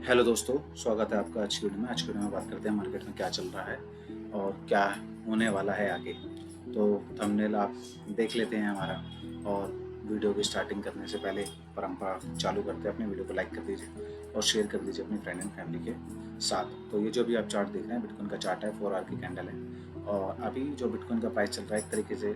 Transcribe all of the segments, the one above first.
Hello दोस्तों, स्वागत है आपका आज की वीडियो में। आज की वीडियो में बात करते हैं मार्केट में क्या चल रहा है और क्या होने वाला है आगे। तो थंबनेल आप देख लेते हैं हमारा, और वीडियो की स्टार्टिंग करने से पहले परंपरा चालू करते हैं, अपने वीडियो को लाइक कर दीजिए और शेयर कर दीजिए अपने फ्रेंड एंड फैमिली के साथ। तो ये जो भी आप चार्ट देख रहे हैं, बिटकॉइन का चार्ट है, 4 आवर की कैंडल है। और अभी जो बिटकॉइन का प्राइस चल रहा है एक तरीके से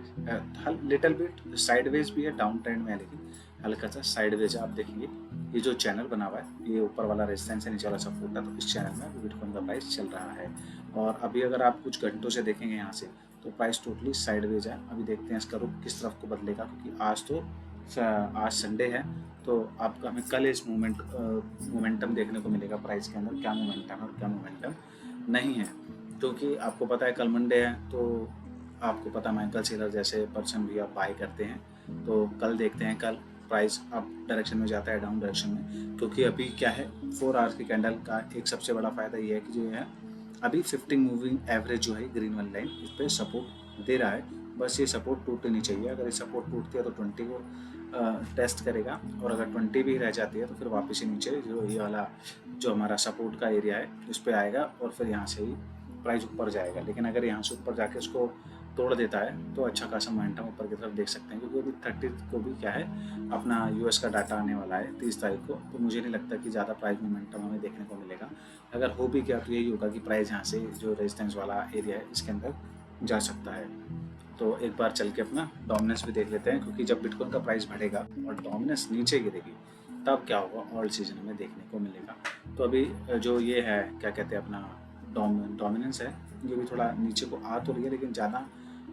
लिटिल बिट साइडवेज भी है, डाउन ट्रेंड में है, लेकिन हल्का सा साइडवेज है। आप देखिए ये जो चैनल बना हुआ है, ये ऊपर वाला रेजिस्टेंस है, नीचे वाला सपोर्ट है। तो इस चैनल में बिटकॉइन का प्राइस चल रहा है। और अभी अगर आप कुछ घंटों से देखेंगे यहाँ से, तो प्राइस टोटली साइडवेज है। अभी देखते हैं इसका रुख किस तरफ को बदलेगा, क्योंकि आज संडे है। तो आपका हमें कल इस मोमेंटम देखने को मिलेगा प्राइस के अंदर, क्या मोमेंटम है और क्या मोमेंटम नहीं है। क्योंकि आपको पता है कल मंडे है, तो आपको पता माइकल सेलर जैसे पर्सन भी आप बाय करते हैं। तो कल देखते हैं, कल प्राइस अप डायरेक्शन में जाता है, डाउन डायरेक्शन में। क्योंकि अभी क्या है, 4 आवर्स की कैंडल का एक सबसे बड़ा फायदा ये है कि जो है अभी 15 मूविंग एवरेज जो है ग्रीन वाली लाइन, इस पर सपोर्ट दे रहा है। बस ये सपोर्ट टूटनी चाहिए। अगर ये सपोर्ट टूटती है तो 20 को टेस्ट करेगा, और अगर 20 भी रह जाती है तो फिर वापस ही नीचे जो ये वाला जो हमारा सपोर्ट का एरिया है उस पर आएगा, और फिर यहाँ से ही प्राइस ऊपर जाएगा। लेकिन अगर यहाँ से ऊपर जाके उसको तोड़ देता है तो अच्छा खासा मोमेंटम ऊपर की तरफ देख सकते हैं। क्योंकि अभी 30 को भी क्या है, अपना यूएस का डाटा आने वाला है 30 तारीख को। तो मुझे नहीं लगता कि ज़्यादा प्राइस मोमेंटम हमें देखने को मिलेगा। अगर हो भी क्या तो यही होगा कि प्राइस यहाँ से जो रेजिस्टेंस वाला एरिया है इसके अंदर जा सकता है। तो एक बार चल के अपना डोमिनेंस भी देख लेते हैं, क्योंकि जब बिटकॉइन का प्राइस बढ़ेगा और डोमिनेंस नीचे गिरेगी तब क्या होगा, ऑल्ट सीजन में देखने को मिलेगा। तो अभी जो ये है क्या कहते हैं अपना डोमिनेंस है, ये भी थोड़ा नीचे को आ तो रही है, लेकिन ज़्यादा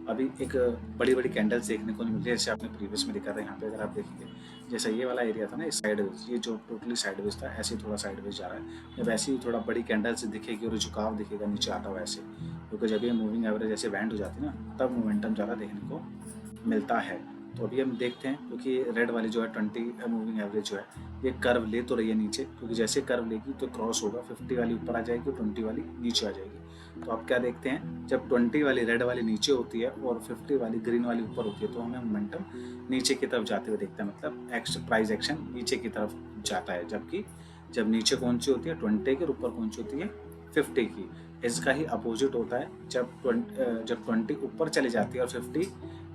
अभी एक बड़ी बड़ी कैंडल्स देखने को नहीं मिल रही है। जैसे आपने प्रीवियस में दिखा था, यहाँ पे अगर आप देखेंगे, जैसा ये वाला एरिया था ना, इस साइडवेज, ये जो टोटली साइडवेज था, ऐसे ही थोड़ा साइडवेज जा रहा है। जब ऐसे ही थोड़ा बड़ी कैंडल से दिखेगी और झुकाव दिखेगा नीचे आता हुआ ऐसे, क्योंकि जब ये मूविंग एवरेज ऐसे बैंड हो जाती है ना, तब मोमेंटम ज़्यादा देखने को मिलता है। तो अभी हम देखते हैं, क्योंकि रेड वाली जो है 20 मूविंग एवरेज जो है, ये कर्व ले तो रही है नीचे, क्योंकि जैसे कर्व लेगी तो क्रॉस होगा, 50 वाली ऊपर आ जाएगी और 20 वाली नीचे आ जाएगी। तो आप क्या देखते हैं, जब 20 वाली रेड वाली नीचे होती है और 50 वाली ग्रीन वाली ऊपर होती है, तो हमें मोमेंटम नीचे की तरफ जाते हुए देखते हैं। मतलब प्राइस एक्शन नीचे की तरफ जाता है। जबकि जब नीचे कौन सी होती है 20 की, और ऊपर कौन सी होती है 50 की। इसका ही अपोजिट होता है, जब 20 ऊपर चली जाती है और 50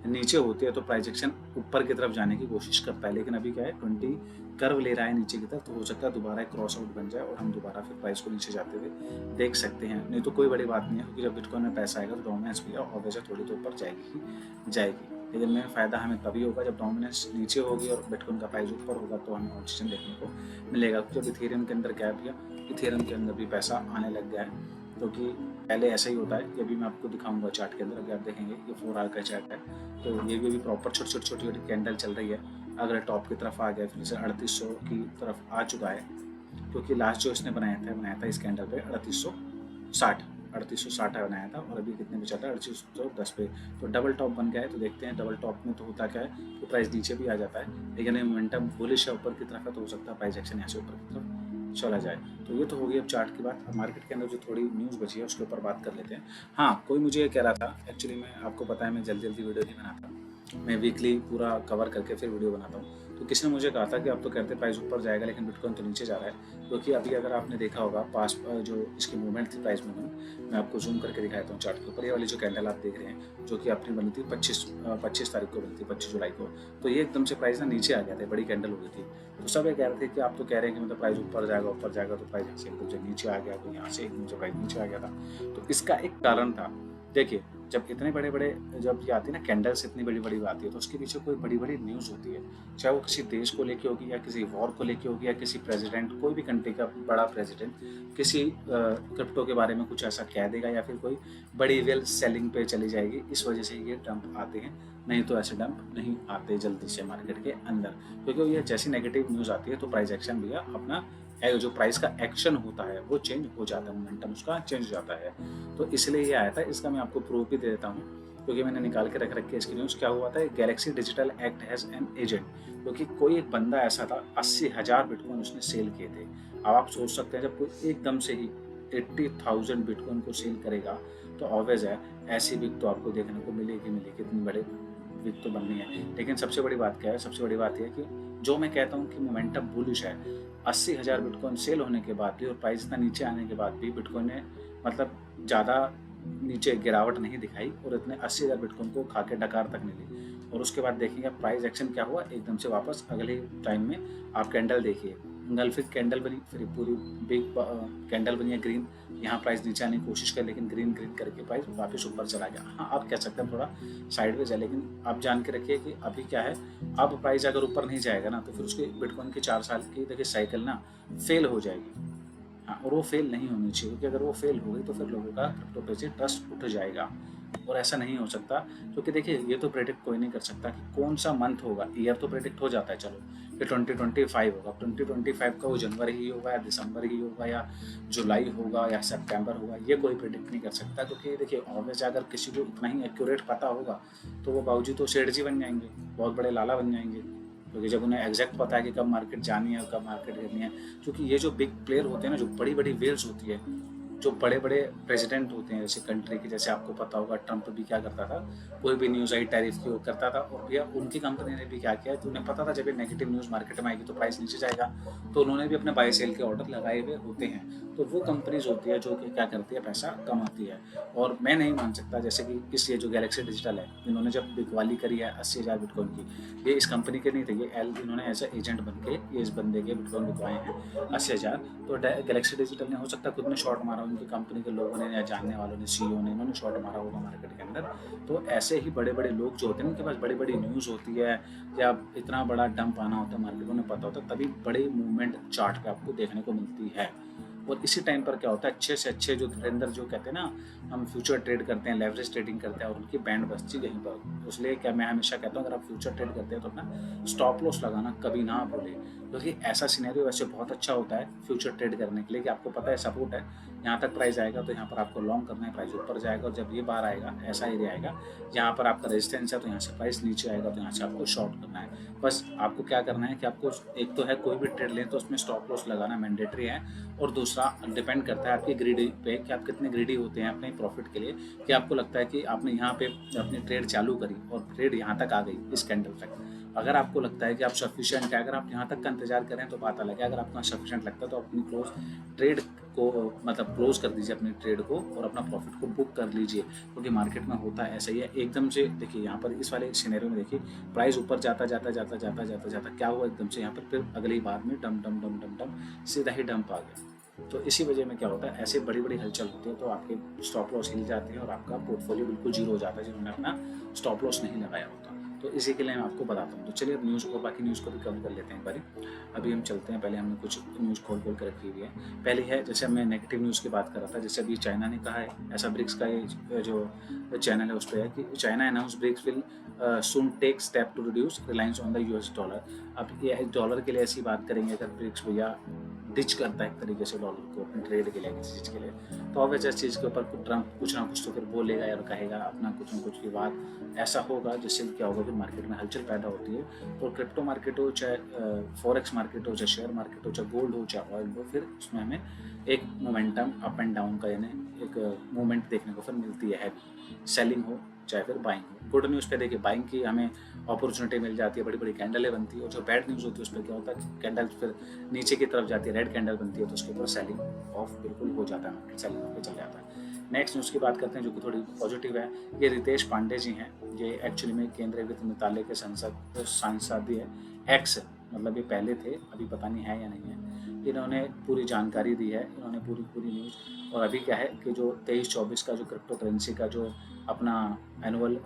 नीचे होती है, तो प्राइस एक्शन ऊपर की तरफ जाने की कोशिश करता है। लेकिन अभी क्या है, 20 कर्व ले रहा है नीचे की तरफ, तो हो सकता है दोबारा एक क्रॉस आउट बन जाए और हम दोबारा फिर प्राइस को नीचे जाते हुए देख सकते हैं। नहीं तो कोई बड़ी बात नहीं है, क्योंकि जब बिटकॉइन में पैसा आएगा तो डोमिनेंस भी ऑब्वियसली थोड़ी तो ऊपर जाएगी ही जाएगी। लेकिन मेन फायदा हमें तभी होगा जब डोमिनेंस नीचे होगी और बिटकॉइन का प्राइस ऊपर होगा, तो हमें ऑप्शन देखने को मिलेगा। क्योंकि इथेरियम के अंदर क्या है, इथेरियम के अंदर भी पैसा आने लग गया है। क्योंकि पहले ऐसा ही होता है कि अभी मैं आपको दिखाऊंगा चार्ट के अंदर। अभी आप देखेंगे ये 4 आवर का चार्ट है, तो ये भी अभी प्रॉपर छोटी छोटी कैंडल चल रही है। अगर टॉप की तरफ आ गया, फिर से 3800 की तरफ आ चुका है। क्योंकि लास्ट जो इसने बनाया था इस कैंडल पे 3860 बनाया था, और अभी कितने पे चल रहा है 3810 पे। तो डबल टॉप बन गया है। तो देखते हैं डबल टॉप में तो होता क्या है, तो प्राइस नीचे भी आ जाता है, लेकिन ये मोमेंटम बुलिश है ऊपर की तरफ है, तो हो सकता है प्राइस एक्शन यहाँ से ऊपर की तरफ चला जाए। तो ये तो हो गई अब चार्ट की बात। अब मार्केट के अंदर जो थोड़ी न्यूज़ बची है उसके ऊपर बात कर लेते हैं। हाँ, कोई मुझे ये कह रहा था, एक्चुअली मैं आपको पता है मैं जल्दी वीडियो नहीं बनाता, मैं वीकली पूरा कवर करके फिर वीडियो बनाता हूँ। तो किसी ने मुझे कहा था कि आप तो कहते प्राइस ऊपर जाएगा लेकिन बिटकॉइन तो नीचे जा रहा है। क्योंकि अभी अगर आपने देखा होगा पास जो इसकी मूवमेंट थी, प्राइस मूवमेंट, मैं आपको जूम करके दिखाता हूँ चार्ट के ऊपर। ये वाली जो कैंडल आप देख रहे हैं, जो कि अपनी बनी थी 25 तारीख को बनी थी, 25 जुलाई को। तो ये एकदम से प्राइस ना नीचे आ गया था, बड़ी कैंडल हो गई थी। तो सब ये कह रहे थे कि आप तो कह रहे हैं कि मतलब प्राइस ऊपर जाएगा, तो प्राइस यहाँ से एकदम से नीचे आ गया, तो यहाँ से एकदम से प्राइस नीचे आ गया था। तो इसका एक कारण था। देखिए, जब इतने बड़े जब ये आती है ना कैंडल्स, इतनी बड़ी आती है, तो उसके पीछे कोई बड़ी न्यूज़ होती है। चाहे वो किसी देश को लेके होगी, या किसी वॉर को लेके होगी, या किसी प्रेसिडेंट, कोई भी कंट्री का बड़ा प्रेसिडेंट किसी क्रिप्टो के बारे में कुछ ऐसा कह देगा, या फिर कोई बड़ी वेल सेलिंग पे चली जाएगी। इस वजह से ये डंप आते हैं, नहीं तो ऐसे डंप नहीं आते जल्दी से मार्केट के अंदर। क्योंकि ये जैसी नेगेटिव न्यूज़ आती है तो प्राइस एक्शन भी अपना जो प्राइस का एक्शन होता है वो चेंज हो जाता है, मोमेंटम उसका चेंज हो जाता है। तो इसलिए ये आया था। इसका मैं आपको प्रूफ भी दे देता हूँ, क्योंकि मैंने निकाल के रख रखी है इसकी न्यूज़। क्या हुआ था, Galaxy digital act has an agent. क्योंकि कोई एक बंदा ऐसा था, 80,000 बिटकॉइन उसने सेल किए थे। अब आप सोच सकते हैं, जब कोई एकदम से ही 80,000 बिटकॉइन को सेल करेगा, तो ऑब्वियस है ऐसी बिक तो आपको देखने को मिलेगी। इतनी बड़े बिक तो बननी है। लेकिन सबसे बड़ी बात क्या है, सबसे बड़ी बात यह है कि जो मैं कहता हूँ कि मोमेंटम बुलिश है, 80,000 बिटकॉइन सेल होने के बाद भी और प्राइस इतना नीचे आने के बाद भी बिटकॉइन ने मतलब ज़्यादा नीचे गिरावट नहीं दिखाई और इतने 80,000 बिटकॉइन को खा के डकार तक नहीं ली। और उसके बाद देखेंगे प्राइस एक्शन क्या हुआ, एकदम से वापस अगले टाइम में आप कैंडल देखिए, इंगल्फिंग कैंडल बनी, फिर पूरी बिग कैंडल बनी है ग्रीन, यहाँ प्राइस नीचे आने की कोशिश कर लेकिन ग्रीन ग्रीन करके प्राइस वापस ऊपर चला गया। हाँ, आप कह सकते हैं थोड़ा साइडवेज है, लेकिन आप जान के रखिए कि अभी क्या है, अब प्राइस अगर ऊपर नहीं जाएगा ना तो फिर उसके बिटकॉइन की 4 साल की देखिए साइकिल ना फेल हो जाएगी। हाँ, और वो फेल नहीं होनी चाहिए, क्योंकि अगर वो फेल हो गई तो फिर लोगों का क्रिप्टो पे से ट्रस्ट उठ जाएगा और ऐसा नहीं हो सकता। क्योंकि देखिए ये तो प्रेडिक्ट कोई नहीं कर सकता कि कौन सा मंथ होगा, ईयर तो प्रेडिक्ट हो जाता है चलो कि 2025 होगा, 2025 का वो जनवरी ही होगा या दिसंबर ही होगा या जुलाई होगा या सितंबर होगा, ये कोई प्रेडिक्ट नहीं कर सकता। क्योंकि देखिए ऑब्वियस अगर किसी को इतना ही एक्यूरेट पता होगा तो वो बाबूजी तो सेठ जी बन जाएंगे, बहुत बड़े लाला बन जाएंगे, क्योंकि जब उन्हें एग्जैक्ट पता है कि कब मार्केट जानी है और कब मार्केट गिरनी है। क्योंकि ये जो बिग प्लेयर होते हैं ना, जो बड़ी बड़ी वेल्स होती है, जो बड़े बड़े प्रेसिडेंट होते हैं जैसे कंट्री के, जैसे आपको पता होगा ट्रंप भी क्या करता था, कोई भी न्यूज़ आई टैरिफ की वो करता था, और भैया उनकी कंपनी ने भी क्या किया तो उन्हें पता था जब ये नेगेटिव न्यूज़ मार्केट में आएगी तो प्राइस नीचे जाएगा, तो उन्होंने भी अपने बाय सेल के ऑर्डर लगाए हुए होते हैं। तो वो कंपनीज होती है जो कि क्या करती है, पैसा कमाती है। और मैं नहीं मान सकता जैसे कि इस ये जो गैलेक्सी डिजिटल है, इन्होंने जब बिकवाली करी है 80,000 बिटकॉइन की, ये इस कंपनी के नहीं थे, ये इन्होंने एज एजेंट बन के ये इस बंदे के बिटकॉइन बिकवाए हैं 80,000। तो गैलेक्सी डिजिटल ने हो सकता है खुद ने शॉर्ट मारा, उनकी कंपनी के लोगों ने या जानने वालों ने, सीईओ ने, इन्होंने शॉर्ट मारा होगा मार्केट के अंदर। तो ऐसे ही बड़े बड़े लोग जो होते हैं उनके पास बड़ी बड़ी न्यूज़ होती है या इतना बड़ा डंप आना होता है मार्केट में, उन्हें पता होता है, तभी बड़ी मूवमेंट चार्ट पे आपको देखने को मिलती है। और इसी टाइम पर क्या होता है, अच्छे से अच्छे जो ट्रेडर जो कहते हैं ना, हम फ्यूचर ट्रेड करते हैं, लेवरेज ट्रेडिंग करते हैं, और उनकी बैंड बजती यहीं पर। इसलिए क्या मैं हमेशा कहता हूँ अगर आप फ्यूचर ट्रेड करते हैं तो अपना स्टॉप लॉस लगाना कभी ना भूलें, क्योंकि ऐसा सिनेरियो वैसे बहुत अच्छा होता है फ्यूचर ट्रेड करने के लिए कि आपको पता है सपोर्ट है, यहाँ तक प्राइस आएगा तो यहाँ पर आपको लॉन्ग करना है, प्राइस ऊपर जाएगा, और जब ये बार आएगा ऐसा एरिया आएगा यहाँ पर आपका रेजिस्टेंस है तो यहाँ से प्राइस नीचे आएगा तो यहाँ से आपको शॉर्ट करना है। बस आपको क्या करना है कि आपको एक तो है कोई भी ट्रेड लें तो उसमें स्टॉप लॉस लगाना मैंडेटरी है, और दूसरा डिपेंड करता है आपकी ग्रीडी पे कि आप कितने ग्रीडी होते हैं अपने प्रॉफिट के लिए, कि आपको लगता है कि आपने यहाँ पे अपनी ट्रेड चालू करी और ट्रेड यहाँ तक आ गई इस कैंडल तक, अगर आपको लगता है कि आप सफिशिएंट है, अगर आप यहाँ तक का इंतजार करें तो बात अलग है, अगर आपको सफिशिएंट लगता है तो अपनी ट्रेड को मतलब क्लोज कर दीजिए अपनी ट्रेड को और अपना प्रॉफिट को बुक कर लीजिए, क्योंकि मार्केट में होता है ऐसा ही है। एकदम से देखिए यहाँ पर इस वाले सिनेरियो में देखिए प्राइस ऊपर जाता जाता जाता जाता जाता जाता क्या हुआ, एकदम से यहाँ पर फिर अगली बार में डम डम डम डम डम सीधा ही डंप आ गया। तो इसी वजह में क्या होता है, ऐसे बड़ी बड़ी हलचल होती है तो आपके स्टॉप लॉस हिल जाते हैं और आपका पोर्टफोलियो बिल्कुल जीरो हो जाता है जिन्होंने अपना स्टॉप लॉस नहीं लगाया होता। तो इसी के लिए मैं आपको बताता हूँ। तो चलिए अब न्यूज़ को, बाकी न्यूज़ को भी कवर कर लेते हैं एक बारी। अभी हम चलते हैं, पहले हमने कुछ न्यूज़ खोल कर रखी हुई है। पहली है, जैसे मैं नेगेटिव न्यूज़ की बात कर रहा था, जैसे अभी चाइना ने कहा है, ऐसा ब्रिक्स का ये जो चैनल है उस पर है कि China announce BRICS will soon take step to reduce reliance on the US dollar. अब ये डॉलर के लिए ऐसी बात करेंगे अगर ब्रिक्स भैया डिच करता है एक तरीके से डॉलर को अपने ट्रेड के लिए, किसी चीज़ के लिए, तो अब इस चीज़ के ऊपर ट्रंप कुछ ना कुछ तो फिर बोलेगा या कहेगा, अपना कुछ ना कुछ विवाद ऐसा होगा जिससे क्या होगा कि मार्केट में हलचल पैदा होती है। तो क्रिप्टो मार्केट हो, चाहे फॉरेक्स मार्केट हो, चाहे शेयर मार्केट हो, चाहे गोल्ड हो, चाहे ऑयल हो, फिर उसमें हमें एक मोमेंटम अप एंड डाउन का, यानी एक मूवमेंट देखने को फिर मिलती है, सेलिंग हो चाहे फिर बाइंग हो। गुड न्यूज़ पे देखिए बाइंग की हमें अपॉर्चुनिटी मिल जाती है, बड़ी बड़ी कैंडलें बनती है, और जो बैड न्यूज़ होती है उस पर क्या होता है, कैंडल फिर नीचे की तरफ जाती है, रेड कैंडल बनती है, तो उसके ऊपर सेलिंग ऑफ बिल्कुल हो जाता है, मार्केट सेलिंग होकर चल जाता है। नेक्स्ट न्यूज़ की बात करते हैं जो कि थोड़ी पॉजिटिव है। ये रितेश पांडे जी हैं, ये एक्चुअली में केंद्रीय वित्त मंत्रालय के सांसद भी है, एक्स, मतलब ये पहले थे, अभी पता नहीं है या नहीं है। इन्होंने पूरी जानकारी दी है, इन्होंने पूरी न्यूज़। और अभी क्या है कि जो 23-24 का जो क्रिप्टो करेंसी का जो अपना एनुअल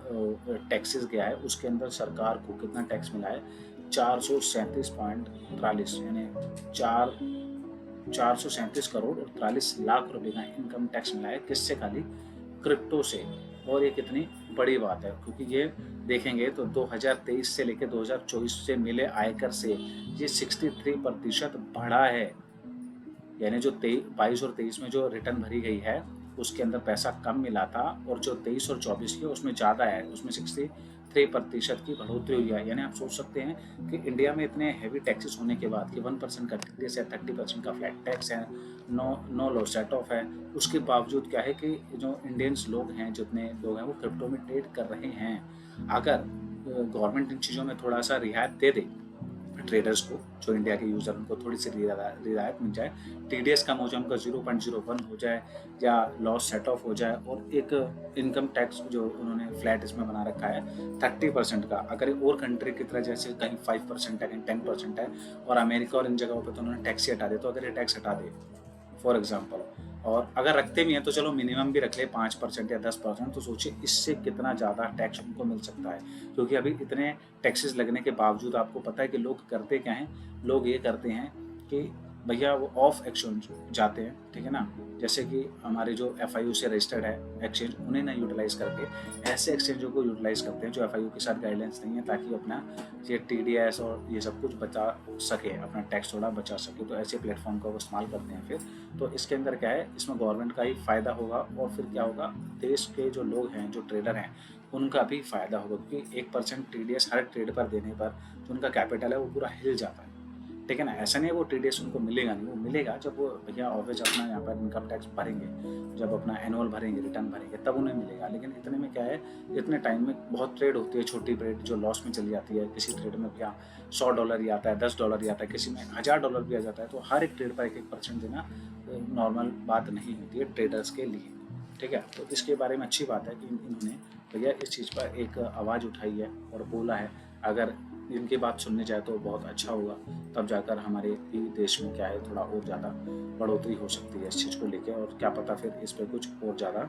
टैक्सेस गया है, उसके अंदर सरकार को कितना टैक्स मिला है, 437.43, यानी 437 करोड़ और 43 लाख रुपए का इनकम टैक्स मिला है। किससे? खाली क्रिप्टो से। और ये कितनी बड़ी बात है, क्योंकि ये देखेंगे तो 2023 से लेकर 2024 से मिले आयकर से ये 63% बढ़ा है। यानी जो 22 और 23 में जो रिटर्न भरी गई है उसके अंदर पैसा कम मिला था, और जो 23 और 24 की उसमें ज़्यादा है, उसमें 63% की बढ़ोतरी हुई है। यानी आप सोच सकते हैं कि इंडिया में इतने हैवी टैक्सेस होने के बाद कि 1% का टीडीएस है, 30% का फ्लैट टैक्स है, नो लो सेट ऑफ है, उसके बावजूद क्या है कि जो इंडियंस लोग हैं, जितने लोग हैं वो क्रिप्टो में ट्रेड कर रहे हैं। अगर गवर्नमेंट इन चीज़ों में थोड़ा सा रियायत दे दे, ट्रेडर्स को, जो इंडिया के यूज़र, उनको थोड़ी सी रियायत मिल जाए, टीडीएस कम हो जाए, उनका 0.01 हो जाए या लॉस सेट ऑफ हो जाए, और एक इनकम टैक्स जो उन्होंने फ्लैट इसमें बना रखा है 30% का, अगर और कंट्री की तरह जैसे कहीं 5% है, कहीं 10% है, और अमेरिका और इन जगहों पर तो उन्होंने टैक्स ही हटा दिया, तो अगर ये टैक्स हटा दे फॉर एग्जाम्पल, और अगर रखते भी हैं तो चलो मिनिमम भी रख ले 5% या 10%, तो सोचिए इससे कितना ज़्यादा टैक्स उनको मिल सकता है। क्योंकि अभी इतने टैक्सेस लगने के बावजूद आपको पता है कि लोग करते क्या हैं, लोग ये करते हैं कि भैया वो ऑफ एक्सचेंज जाते हैं, ठीक है ना, जैसे कि हमारे जो FIU से रजिस्टर्ड है एक्सचेंज, उन्हें ना यूटिलाइज करके ऐसे एक्सचेंजों को यूटिलाइज करते हैं जो FIU के साथ गाइडलाइंस नहीं है, ताकि अपना ये TDS और ये सब कुछ बचा सके, अपना टैक्स थोड़ा बचा सके, तो ऐसे प्लेटफॉर्म का वो इस्तेमाल करते हैं फिर। तो इसके अंदर क्या है, इसमें गवर्नमेंट का ही फ़ायदा होगा, और फिर क्या होगा, देश के जो लोग हैं, जो ट्रेडर हैं, उनका भी फ़ायदा होगा, क्योंकि 1% TDS हर ट्रेड पर देने पर जो उनका कैपिटल है वो पूरा हिल जाता है, ठीक है ना। ऐसा नहीं है वो TDS उनको मिलेगा नहीं, वो मिलेगा जब वो भैया ऑब्वियस अपना यहाँ पर इनकम टैक्स भरेंगे, जब अपना एनुअल भरेंगे, रिटर्न भरेंगे, तब उन्हें मिलेगा। लेकिन इतने में क्या है, इतने टाइम में बहुत ट्रेड होती है, छोटी ट्रेड जो लॉस में चली जाती है, किसी ट्रेड में भैया $100 ही आता है, $10 ही आता है, किसी में $1000 भी आ जाता है, तो हर एक ट्रेड पर 1% देना नॉर्मल बात नहीं होती है ट्रेडर्स के लिए, ठीक है। तो इसके बारे में अच्छी बात है कि इन्होंने भैया इस चीज़ पर एक आवाज़ उठाई है और बोला है। अगर इनकी बात सुनने जाए तो बहुत अच्छा होगा, तब जाकर हमारे ही देश में क्या है, थोड़ा और ज़्यादा बढ़ोतरी हो सकती है इस चीज़ को लेके, और क्या पता फिर इस पर कुछ और ज़्यादा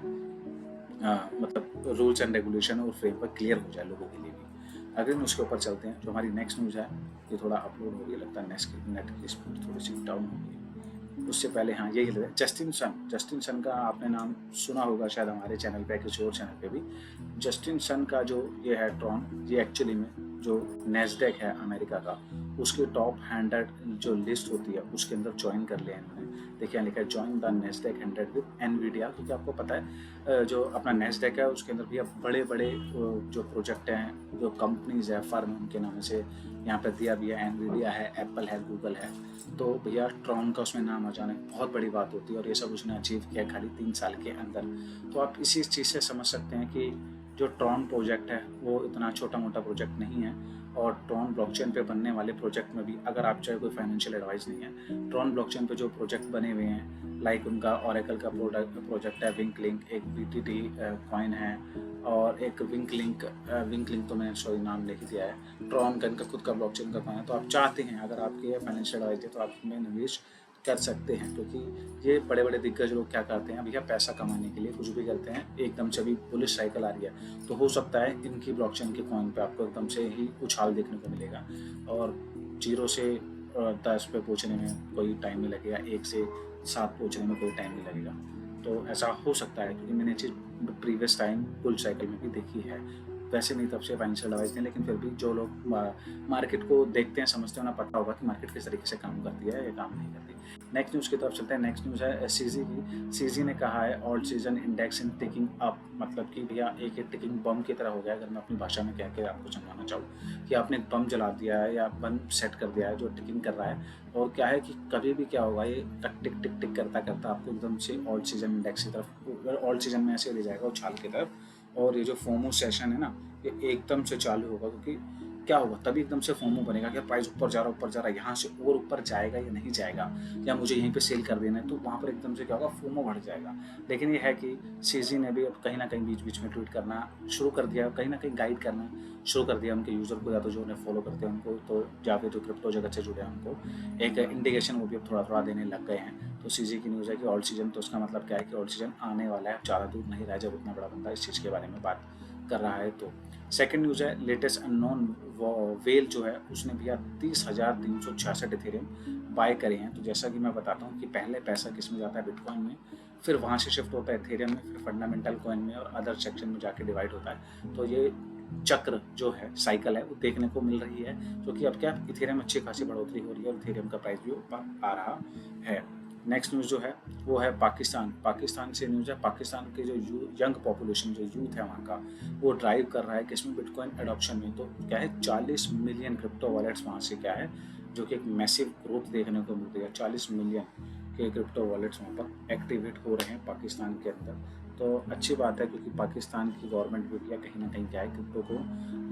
मतलब रूल्स एंड रेगुलेशन और फ्रेमवर्क क्लियर हो जाए लोगों के लिए भी। अगर उसके ऊपर चलते हैं, जो हमारी नेक्स्ट न्यूज़ है, ये थोड़ा अपलोड हो गया लगता है, नेट की स्पीड थोड़ी सी डाउन हो गई। उससे पहले हाँ यही है, जस्टिन सन का आपने नाम सुना होगा शायद, हमारे चैनल पे, किसी और चैनल पे भी। जस्टिन सन का जो ये है ट्रॉन, ये एक्चुअली में जो नैस्डैक है अमेरिका का, उसके टॉप 100 जो लिस्ट होती है उसके अंदर ज्वाइन कर लिया इन्होंने। देखिए लिखा है join the Nasdaq 100 with Nvidia, क्योंकि आपको पता है जो अपना नैस्डैक है उसके अंदर भी अब बड़े बड़े जो प्रोजेक्ट हैं, जो कंपनीज है, फर्म, उनके नाम से यहाँ पर दिया भी है, एनवीडिया है, एप्पल है, गूगल है। तो भैया ट्रॉन का उसमें नाम आ जाना बहुत बड़ी बात होती है, और ये सब उसने अचीव किया खाली 3 साल के अंदर। तो आप इसी चीज़ से समझ सकते हैं कि जो ट्रॉन प्रोजेक्ट है वो इतना छोटा मोटा प्रोजेक्ट नहीं है, और ट्रॉन ब्लॉकचेन पे बनने वाले प्रोजेक्ट में भी अगर आप चाहे, कोई फाइनेंशियल एडवाइस नहीं है, ट्रॉन ब्लॉकचेन पे जो प्रोजेक्ट बने हुए हैं, लाइक उनका ओरेकल का प्रोजेक्ट है, विंक लिंक, एक BTT कॉइन है, और एक विंक लिंक तो मैंने सॉरी नाम लिख दिया है, ट्रॉन का इनका खुद का ब्लॉकचेन का कॉइन है। तो आप चाहते हैं, अगर आपके फाइनेंशियल एडवाइस है तो आप में निवेश कर सकते हैं, क्योंकि ये बड़े बड़े दिग्गज लोग क्या करते हैं भैया, पैसा कमाने के लिए कुछ भी करते हैं। एकदम से अभी बुलिश साइकिल आ रही है, तो हो सकता है इनकी ब्लॉकचेन के कॉइन पे आपको एकदम से ही उछाल देखने को मिलेगा, और 0 से 10 पे पहुँचने में कोई टाइम नहीं लगेगा, 1 से 7 पहुँचने में कोई टाइम नहीं लगेगा। तो ऐसा हो सकता है, क्योंकि मैंने चीज़ प्रीवियस टाइम बुल साइकिल में भी देखी है। वैसे नहीं तब से फाइनेंशियल एडवाइस नहीं, लेकिन फिर भी जो लोग मार्केट को देखते हैं, समझते हैं, उन्हें पता होगा कि मार्केट किस तरीके से काम करती है या काम नहीं करती। नेक्स्ट न्यूज़ की तरफ चलते हैं। नेक्स्ट न्यूज़ है सीजी की। सीजी ने कहा है ऑल सीजन इंडेक्स इन टिकिंग अप, मतलब कि भैया एक टिकिंग बम की तरह हो गया, अगर मैं अपनी भाषा में कह के आपको समझाना चाहूँ, कि आपने बम जला दिया है या बम सेट कर दिया है जो टिकिंग कर रहा है, और क्या है कि कभी भी क्या होगा, ये टिक टिक टिक करता करता आपको एकदम से ऑल सीजन इंडेक्स की तरफ, ऑल सीजन में ऐसे ले जाएगा उछाल की तरफ, और ये जो फोमो सेशन है ना, ये एकदम से चालू होगा। क्योंकि क्या होगा, तभी एकदम से फोमो बनेगा कि प्राइस ऊपर जा रहा है, यहाँ से और ऊपर जाएगा या नहीं जाएगा, या मुझे यहीं पे सेल कर देना है, तो वहाँ पर एकदम से क्या होगा, फोमो बढ़ जाएगा। लेकिन ये है कि सीजी ने भी अब कहीं ना कहीं बीच बीच में ट्वीट करना शुरू कर दिया, कहीं ना कहीं गाइड करना शुरू कर दिया उनके यूज़र को, या तो जो उन्हें फॉलो करते हैं उनको, तो या फिर जो क्रिप्टो जगत से जुड़े हैं उनको एक इंडिकेशन वो भी अब थोड़ा थोड़ा देने लग गए हैं। तो सीजी की न्यूज़ है कि ऑल सीजन, तो उसका मतलब क्या है कि ऑल सीजन आने वाला है, ज़्यादा दूर नहीं रहा, जब इतना बड़ा बंदा इस चीज़ के बारे में बात कर रहा है। तो सेकंड न्यूज़ है, लेटेस्ट अननोन वेल जो है उसने भैया 30,366 इथेरियम बाय करे हैं। तो जैसा कि मैं बताता हूँ कि पहले पैसा किस में जाता है, बिटकॉइन में, फिर वहाँ से शिफ्ट होता है इथेरियम में, फिर फंडामेंटल कॉइन में, और अदर सेक्शन में जाके डिवाइड होता है। तो ये चक्र जो है, साइकिल है, वो देखने को मिल रही है, क्योंकि अब क्या इथेरियम अच्छी खासी बढ़ोतरी हो रही है, और इथेरियम का प्राइस भी ऊपर आ रहा है। नेक्स्ट न्यूज़ जो है वो है पाकिस्तान से न्यूज़ है। पाकिस्तान के जो यंग पॉपुलेशन, जो यूथ है वहाँ का, वो ड्राइव कर रहा है किसमें, बिटकॉइन एडॉप्शन में। तो क्या है, 40 मिलियन क्रिप्टो वॉलेट्स वहाँ से क्या है, जो कि एक मैसिव ग्रोथ देखने को मिल रही है। 40 मिलियन के क्रिप्टो वॉलेट्स वहाँ पर एक्टिवेट हो रहे हैं पाकिस्तान के अंदर। तो अच्छी बात है, क्योंकि पाकिस्तान की गवर्नमेंट भी भैया कहीं ना कहीं क्या है, क्रिप्टो को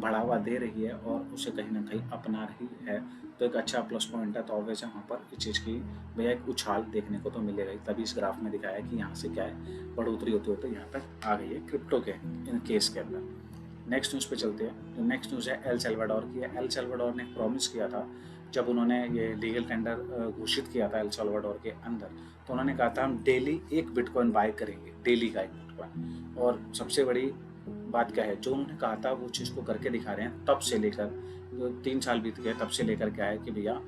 बढ़ावा दे रही है और उसे कहीं ना कहीं अपना रही है। तो एक अच्छा प्लस पॉइंट है। तो ऑब्वियस वहाँ पर इस चीज़ की भैया एक उछाल देखने को तो मिलेगा ही। तभी इस ग्राफ में दिखाया कि यहाँ से क्या है, बढ़ोतरी होते होते यहाँ तक आ गई है क्रिप्टो के इन केस के अंदर। नेक्स्ट न्यूज़ पे चलते हैं। तो नेक्स्ट न्यूज़ है एल सल्वाडोर की। एल सल्वाडोर ने प्रॉमिस किया था, जब उन्होंने ये लीगल टेंडर घोषित किया था एल सल्वाडोर के अंदर, तो उन्होंने कहा था हम डेली एक बिटकॉइन बाय करेंगे, डेली का एक बिटकॉइन। और सबसे बड़ी बात क्या है, जो उन्होंने कहा था वो चीज़ को करके दिखा रहे हैं। तब से लेकर 3 साल बीत गए, तब से लेकर क्या है कि भैया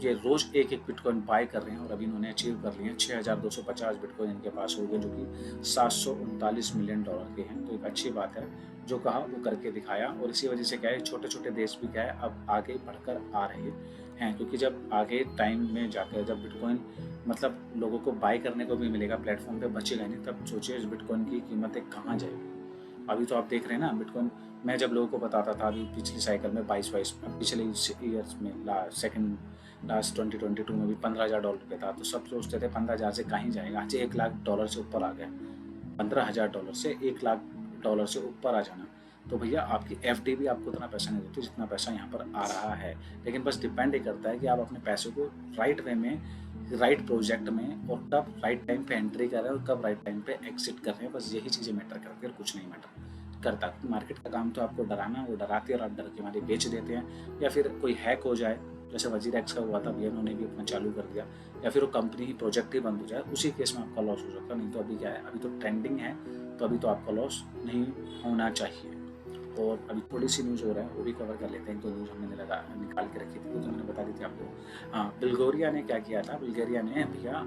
ये रोज़ एक एक बिटकॉइन बाय कर रहे हैं और अभी इन्होंने अचीव कर लिए हैं। 6250 बिटकॉइन इनके पास हो गए, जो कि 739 मिलियन डॉलर के हैं। तो एक अच्छी बात है, जो कहा वो करके दिखाया। और इसी वजह से क्या है, छोटे छोटे देश भी क्या है अब आगे बढ़कर आ रहे हैं। क्योंकि जब आगे टाइम में जाकर जब बिटकॉइन मतलब लोगों को बाय करने को भी मिलेगा, प्लेटफॉर्म पे बचेगा नहीं, तब सोचिए इस बिटकॉइन की कीमतें कहाँ जाएगी। अभी तो आप देख रहे हैं ना बिटकॉइन, मैं जब लोगों को बताता था अभी पिछली साइकिल में 22 पिछले ईयर्स में लास्ट 2022 में भी $15,000 पे था। तो सब सोचते थे 15,000 से कहीं जाएगा। आज $1,00,000 से ऊपर आ गया। $15,000 से $1,00,000 से ऊपर आ जाना। तो भैया आपकी एफडी भी आपको उतना पैसा नहीं देती जितना पैसा यहाँ पर आ रहा है। लेकिन बस डिपेंड ये करता है कि आप अपने पैसे को राइट वे में, राइट प्रोजेक्ट में, और कब राइट टाइम पे एंट्री कर रहे हैं और कब राइट टाइम पे एग्जिट कर रहे हैं। बस यही चीज़ें मैटर करती है और कुछ नहीं मैटर करता। मार्केट का काम तो आपको डराना, वो डराती है और आप डर के मारे बेच देते हैं। या फिर कोई हैक हो जाए, जैसे वजीर एक्स का हुआ था भैया, उन्होंने भी अपना चालू कर दिया। या फिर वो कंपनी ही प्रोजेक्ट ही बंद हो जाए, उसी केस में आपका लॉस हो सकता है। नहीं तो अभी क्या है, अभी तो ट्रेंडिंग है, तो अभी तो आपका लॉस नहीं होना चाहिए। और अभी थोड़ी सी न्यूज़ हो रहा है, वो भी कवर कर लेते हैं। तो न्यूज़ हमने निकाल के रखी थी, तो मैंने बता दी थी आपको। हाँ, बुल्गारिया ने क्या किया था, बुल्गारिया ने भैया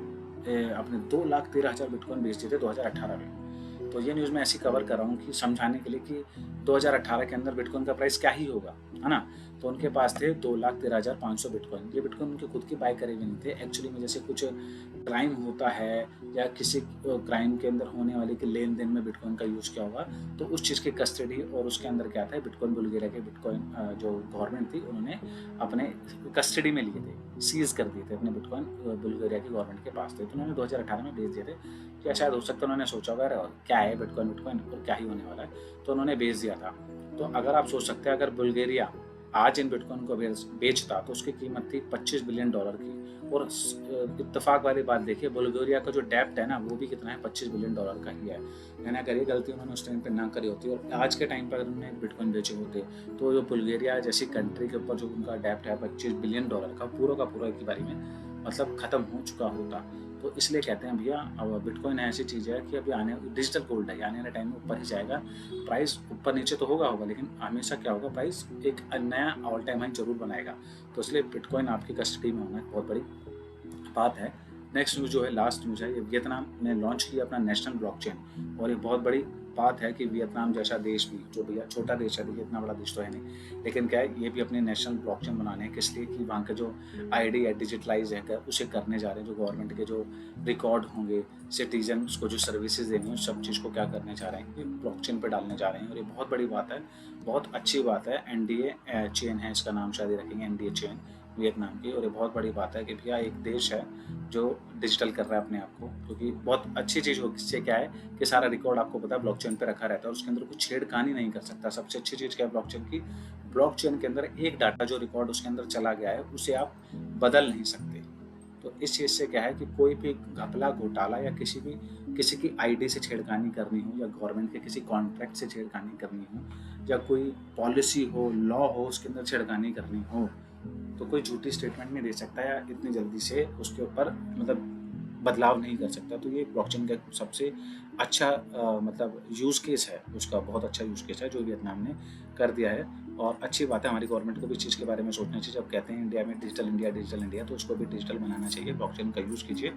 अपने 2,13,000 बिटकॉइन बेच दिए थे 2018 में। तो ये न्यूज़ मैं ऐसी कवर कर रहा हूँ कि समझाने के लिए कि 2018 के अंदर बिटकॉइन का प्राइस क्या ही होगा, है ना। तो उनके पास थे 2,13,500 बिटकॉइन। ये बिटकॉइन उनके खुद की बाय करे हुए नहीं थे। एक्चुअली में जैसे कुछ क्राइम होता है या किसी क्राइम के अंदर होने वाले के लेन देन में बिटकॉइन का यूज़ किया होगा, तो उस चीज़ की कस्टडी और उसके अंदर क्या था, बिटकॉइन बुल्गारिया के बिटकॉइन जो गवर्नमेंट थी उन्होंने अपने कस्टडी में लिए थे, सीज कर दिए थे अपने बिटकॉइन, बुल्गारिया की गवर्नमेंट के पास थे। तो उन्होंने 2018 में बेच दिए थे। क्या शायद हो सकता है उन्होंने सोचा होगा क्या है बिटकॉइन और क्या ही होने वाला है, तो उन्होंने बेच दिया था। तो अगर आप सोच सकते हैं, अगर बुल्गारिया आज इन बिटकॉइन को बेचता तो उसकी कीमत थी $25 बिलियन की। और इत्तेफाक वाली बात देखिए, बुल्गारिया का जो डेप्ट है ना, वो भी कितना है, $25 बिलियन का ही है। मैंने अगर ये गलती उन्होंने उस टाइम पे ना करी होती और आज के टाइम पर अगर उन्होंने बिटकॉइन बेचे होते, तो जो बुल्गारिया जैसी कंट्री के ऊपर जो उनका डेप्ट है $25 बिलियन का पूरा एक ही बारी में मतलब खत्म हो चुका होता। तो इसलिए कहते हैं भैया, अब बिटकॉइन ऐसी चीज़ है कि अभी आने डिजिटल गोल्ड है, आने वाले टाइम में ऊपर ही जाएगा। प्राइस ऊपर नीचे तो होगा लेकिन हमेशा क्या होगा, प्राइस एक नया ऑल टाइम हाई जरूर बनाएगा। तो इसलिए बिटकॉइन आपकी कस्टडी में होना बहुत बड़ी बात है। नेक्स्ट न्यूज़ जो है, लास्ट न्यूज़ है, ये वियतनाम ने लॉन्च किया अपना नेशनल ब्लॉकचेन। और ये बहुत बड़ी बात है कि वियतनाम जैसा देश भी, जो भैया छोटा देश है, देखिए इतना बड़ा देश तो है नहीं, लेकिन क्या है, ये भी अपने नेशनल ब्लॉकचेन बनाने हैं। किस लिए, कि वहाँ के जो आईडी है डिजिटलाइज है, उसे करने जा रहे हैं। जो गवर्नमेंट के जो रिकॉर्ड होंगे, सिटीजन्स को जो सर्विसेज देनी है, सब चीज़ को क्या करने जा रहे हैं, ये ब्लॉकचेन पे डालने जा रहे हैं। और ये बहुत बड़ी बात है, बहुत अच्छी बात है। एनडीए चेन है, इसका नाम शायद रखेंगे, एनडीए चेन वियतनाम की। और ये बहुत बड़ी बात है कि भैया एक देश है जो डिजिटल कर रहा है अपने आप को, क्योंकि बहुत अच्छी चीज़ हो। इससे क्या है कि सारा रिकॉर्ड आपको पता है ब्लॉकचेन पे रखा रहता है और उसके अंदर कुछ छेड़खानी नहीं कर सकता। सबसे अच्छी चीज़ क्या है ब्लॉकचेन की, ब्लॉकचेन के अंदर एक डाटा जो रिकॉर्ड उसके अंदर चला गया है उसे आप बदल नहीं सकते। तो इस चीज़ से क्या है कि कोई भी घपला घोटाला या किसी की आईडी से छेड़खानी करनी हो, या गवर्नमेंट के किसी कॉन्ट्रैक्ट से छेड़खानी करनी हो, या कोई पॉलिसी हो, लॉ हो, उसके अंदर छेड़खानी करनी हो, तो कोई झूठी स्टेटमेंट नहीं दे सकता या इतनी जल्दी से उसके ऊपर मतलब बदलाव नहीं कर सकता। तो ये ब्लॉकचेन का सबसे अच्छा मतलब यूज़ केस है, उसका बहुत अच्छा यूज़ केस है जो वियतनाम ने कर दिया है। और अच्छी बात है, हमारी गवर्नमेंट को भी इस चीज़ के बारे में सोचना चाहिए। जब कहते हैं इंडिया में डिजिटल इंडिया, तो उसको भी डिजिटल बनाना चाहिए। ब्लॉकचेन का यूज़ कीजिए,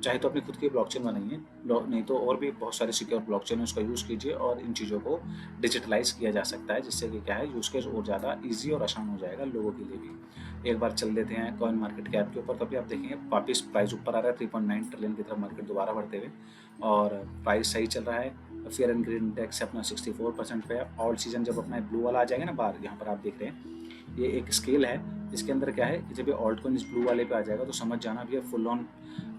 चाहे तो अपनी खुद की ब्लॉकचेन बनाइए, नहीं तो और भी बहुत सारे सिक्योर ब्लॉकचेन है, उसका यूज़ कीजिए और इन चीज़ों को डिजिटलाइज किया जा सकता है, जिससे कि क्या है, यूज़ केस और ज़्यादा ईजी और आसान हो जाएगा लोगों के लिए भी। एक बार चल देते हैं कॉइन मार्केट कैप के ऊपर, तो अभी आप देखेंगे वापस प्राइस ऊपर आ रहा है 3.9 ट्रिलियन की तरफ मार्केट दोबारा बढ़ते हुए, और प्राइस सही चल रहा है। फेयर एंड ग्रीन इंडेक्स अपना 64% पे है। ऑल सीजन जब अपना ब्लू वाला आ जाएगा ना बाहर, यहाँ पर आप देख रहे हैं, ये एक स्केल है। इसके अंदर क्या है कि जब ये ऑल्ट कॉइन इस ब्लू वाले पे आ जाएगा तो समझ जाना भी फुल ऑन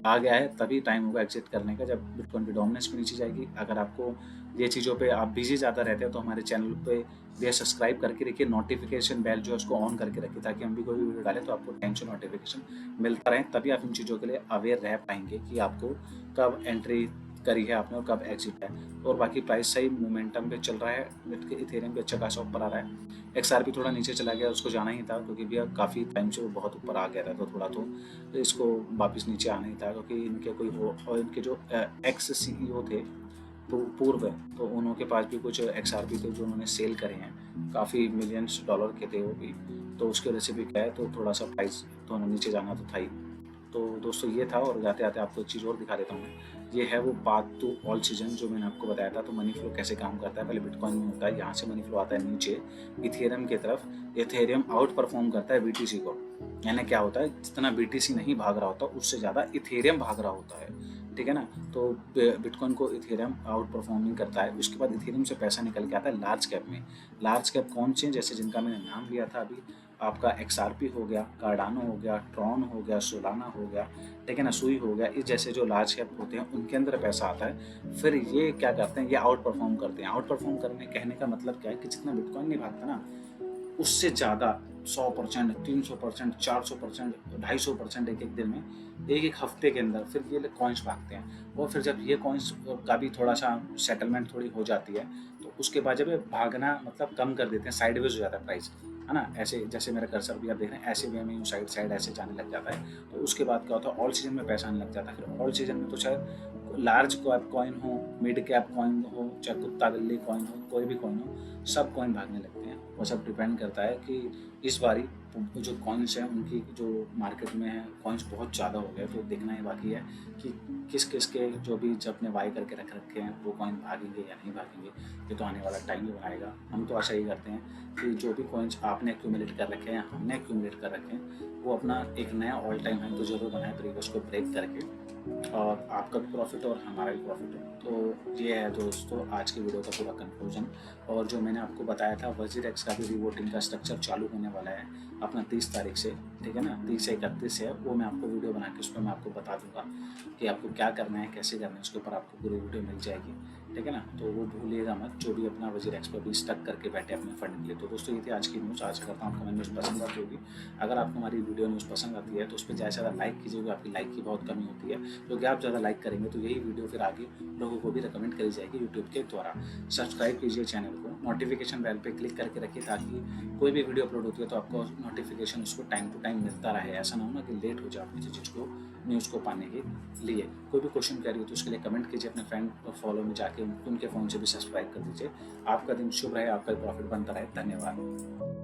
आ गया है, तभी टाइम होगा एग्जिट करने का, जब बिटकॉइन की डोमिनेंस भी नीचे जाएगी। अगर आपको ये चीज़ों पे आप बिजी ज़्यादा रहते हैं तो हमारे चैनल पे भी सब्सक्राइब करके रखिए, नोटिफिकेशन बेल जो है उसको ऑन करके रखिए, ताकि हम भी कोई वीडियो डालें तो आपको टाइम से नोटिफिकेशन मिलता रहे, तभी आप इन चीज़ों के लिए अवेयर रह पाएंगे कि आपको कब एंट्री करी है आपने और कब एग्जिट है। और बाकी प्राइस सही मोमेंटम पे चल रहा है, इथेरियम भी अच्छा खासा ऊपर आ रहा है। XRP थोड़ा नीचे चला गया, उसको जाना ही था क्योंकि भैया काफ़ी टाइम से वो बहुत ऊपर आ गया था, तो थोड़ा तो इसको वापस नीचे आना ही था, क्योंकि इनके कोई हो और इनके जो एक्स CEO थे पूर्व, तो उनके पास भी कुछ XRP थे जो उन्होंने सेल करे हैं, काफ़ी मिलियंस डॉलर के थे वो भी, तो उसकी वजह से भी क्या है तो थोड़ा सा प्राइस तो नीचे जाना तो था ही। तो दोस्तों ये था, और जाते आते आपको एक चीज़ और दिखा देता हूँ मैं। ये है वो पाथ टू ऑल सीजन जो मैंने आपको बताया था। तो मनी फ्लो कैसे काम करता है, पहले बिटकॉइन में होता है, यहाँ से मनी फ्लो आता है नीचे इथेरियम की तरफ। इथेरियम आउट परफॉर्म करता है BTC को, यानी क्या होता है जितना BTC नहीं भाग रहा होता उससे ज़्यादा इथेरियम भाग रहा होता है, ठीक है ना। तो बिटकॉइन को इथेरियम आउट परफॉर्मिंग करता है। उसके बाद इथेरियम से पैसा निकल के आता है लार्ज कैप में। लार्ज कैप कौन से, जैसे जिनका मैंने नाम लिया था अभी, आपका XRP हो गया, कार्डानो हो गया, ट्रॉन हो गया, सोलाना हो गया, ठीक है ना, सुई हो गया, इस जैसे जो लार्ज कैप होते हैं उनके अंदर पैसा आता है। फिर ये क्या करते हैं, ये आउट परफॉर्म करते हैं। आउट परफॉर्म करने कहने का मतलब क्या है कि जितना बिटकॉइन नहीं भागता ना उससे ज़्यादा 100%, 300%, 400%, 250% एक एक दिन में, एक एक हफ्ते के अंदर फिर ये कॉइन्स भागते हैं। और फिर जब ये कॉइन्स का भी थोड़ा सा सेटलमेंट थोड़ी हो जाती है तो उसके बाद जब ये भागना मतलब कम कर देते हैं, साइडवेज हो जाता है प्राइस, है ना, ऐसे जैसे मेरा कर्सर भी आप देख रहे हैं ऐसे वे में साइड साइड ऐसे जाने लग जाता है। तो उसके बाद क्या होता है, ऑल सीजन में पैसा आने लग जाता है। फिर ऑल सीजन में तो शायद लार्ज कैप कॉइन हो, मिड कैप कॉइन हो, चाहे कुत्ता बिल्ली कॉइन हो, कोई भी कॉइन हो, सब कॉइन भागने लगते हैं। वो सब डिपेंड करता है कि इस बारी जो कॉइन्स हैं उनकी जो मार्केट में है कॉइन्स बहुत ज़्यादा हो गए, तो देखना ही बाकी है कि किस किस के जो भी जब अपने बाई करके रख रखे हैं वो कॉइन भागेंगे या नहीं भागेंगे। ये तो आने वाला टाइम ही बनाएगा। हम तो आशा ही करते हैं कि जो भी कॉइन्स आपने एक्यूमुलेट कर रखे हैं, हमने एक्यूमुलेट कर रखे हैं, वो अपना एक नया ऑल टाइम हाई तो जरूर बनाए, प्रीवियस को ब्रेक करके, और आपका भी प्रॉफिट और हमारा भी प्रॉफिट हो। तो ये है दोस्तों आज की वीडियो का पूरा कंक्लूजन। और जो मैंने आपको बताया था WZX का भी रिवोटिंग का स्ट्रक्चर चालू होने वाला है अपना 30 तारीख से, ठीक है ना, 30 से 31 है, वो मैं आपको वीडियो बना के उस पर मैं आपको बता दूंगा कि आपको क्या करना है, कैसे करना है, उसके ऊपर आपको पूरी वीडियो मिल जाएगी, ठीक है ना। तो वो भूलिएगा मत, जो भी अपना WZX पर भी स्टक करके बैठे अपने फंड के लिए। तो दोस्तों ये थी आज की न्यूज़। आज करता हूँ आपको न्यूज़ पसंद आती होगी। अगर आपको हमारी वीडियो न्यूज़ पसंद आती है तो उस पर ज़्यादा से ज़्यादा लाइक कीजिएगा। आपकी लाइक की बहुत कमी होती है, क्योंकि आप ज़्यादा लाइक करेंगे तो यही वीडियो फिर आगे लोगों को भी रिकमेंड करी जाएगी यूट्यूब के द्वारा। सब्सक्राइब कीजिए चैनल को, नोटिफिकेशन बेल पे क्लिक करके रखिए, ताकि कोई भी वीडियो अपलोड होती है तो आपको नोटिफिकेशन उसको टाइम टू टाइम मिलता रहे। ऐसा ना हो ना कि लेट हो जाए आप किसी चीज़ को, न्यूज़ को पाने के लिए। कोई भी क्वेश्चन करिए तो उसके लिए कमेंट कीजिए, अपने फ्रेंड और फॉलो में जाके उनके फ़ोन से भी सब्सक्राइब कर दीजिए। आपका दिन शुभ रहे, आपका प्रॉफिट बनता रहे। धन्यवाद।